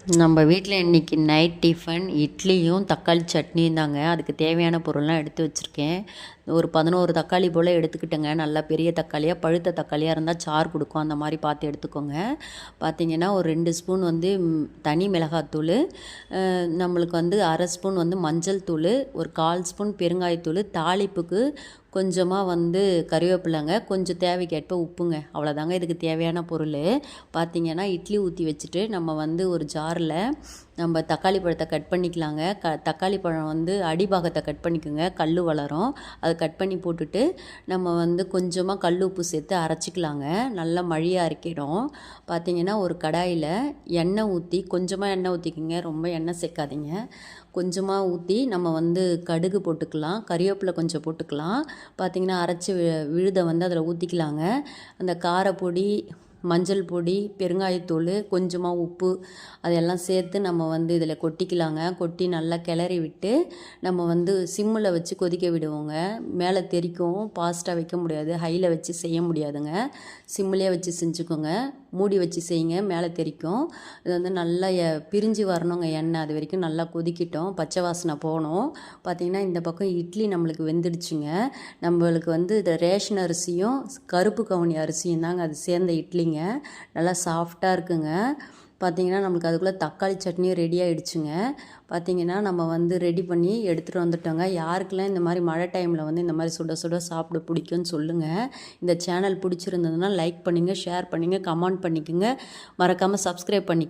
நம்ம வீட்டில் இன்றைக்கி நைட் டிஃபன் இட்லியும் தக்காளி சட்னியும் தாங்க. அதுக்கு தேவையான பொருள்லாம் எடுத்து வச்சுருக்கேன். ஒரு 11 தக்காளி போல் எடுத்துக்கிட்டேங்க. நல்லா பெரிய தக்காளியாக, பழுத்த தக்காளியாக இருந்தால் சாறு கொடுக்கும். அந்த மாதிரி பார்த்து எடுத்துக்கோங்க. பார்த்திங்கன்னா ஒரு 2 ஸ்பூன் வந்து தனி மிளகாத்தூள், நம்மளுக்கு வந்து 1/2 ஸ்பூன் வந்து மஞ்சள் தூள், ஒரு 1/4 ஸ்பூன் பெருங்காயத்தூள், தாளிப்புக்கு கொஞ்சமாக வந்து கறிவேப்பிலைங்க, கொஞ்சம் தேவைக்கேற்ப உப்புங்க. அவ்வளோதாங்க இதுக்கு தேவையான பொருள். பார்த்திங்கன்னா இட்லி ஊற்றி வச்சுட்டு நம்ம வந்து ஒரு ஜாரில் நம்ம தக்காளி பழத்தை கட் பண்ணிக்கலாங்க. தக்காளி பழம் வந்து அடிபாகத்தை கட் பண்ணிக்கோங்க, கல் வளரும். அதை கட் பண்ணி போட்டுட்டு நம்ம வந்து கொஞ்சமாக கல் உப்பு சேர்த்து அரைச்சிக்கலாங்க. நல்லா மழியாக அரைக்கிடும். பார்த்திங்கன்னா ஒரு கடாயில் எண்ணெய் ஊற்றி, கொஞ்சமாக எண்ணெய் ஊற்றிக்கிங்க, ரொம்ப எண்ணெய் சேர்க்காதீங்க. கொஞ்சமாக ஊற்றி நம்ம வந்து கடுகு போட்டுக்கலாம், கறிவேப்பிலை கொஞ்சம் போட்டுக்கலாம். பார்த்திங்கன்னா அரைச்சி விழுதை வந்து அதில் ஊற்றிக்கலாங்க. அந்த காரப்பொடி, மஞ்சள் பொடி, பெருங்காயத்தூள், கொஞ்சமாக உப்பு அதெல்லாம் சேர்த்து நம்ம வந்து இதில் கொட்டிக்கலாங்க. கொட்டி நல்லா கிளறி விட்டு நம்ம வந்து சிம்மில் வச்சு கொதிக்க விடுவோங்க. மேலே தெறிக்கும், ஃபாஸ்ட்டாக வைக்க முடியாது, ஹையில் வச்சு செய்ய முடியாதுங்க. சிம்மிலே வச்சு செஞ்சுக்கோங்க. மூடி வச்சு செய்யுங்க, மேலே தெறிக்கும். இது வந்து நல்லா பிரிஞ்சு வரணுங்க எண்ணெய். அது வரைக்கும் நல்லா கொதிக்கிட்டோம், பச்சை வாசனை போகணும். பார்த்திங்கன்னா இந்த பக்கம் இட்லி நம்மளுக்கு வெந்துடுச்சுங்க. நம்மளுக்கு வந்து இந்த ரேஷன் அரிசியும் கருப்பு கவுனி அரிசியும் தாங்க அது சேர்ந்த இட்லிங்க. நல்லா சாஃப்டாக இருக்குங்க. பார்த்திங்கன்னா நம்மளுக்கு அதுக்குள்ளே தக்காளி சட்னியும் ரெடி ஆகிடுச்சுங்க. பார்த்திங்கன்னா நம்ம வந்து ரெடி பண்ணி எடுத்துகிட்டு வந்துட்டோங்க. யாருக்கெல்லாம் இந்த மாதிரி மழை டைமில் வந்து இந்த மாதிரி சுட சுட சாப்பிட பிடிக்கும்னு சொல்லுங்கள். இந்த சேனல் பிடிச்சிருந்ததுன்னா லைக் பண்ணுங்கள், ஷேர் பண்ணுங்கள், கமெண்ட் பண்ணிக்கோங்க. மறக்காமல் சப்ஸ்கிரைப் பண்ணி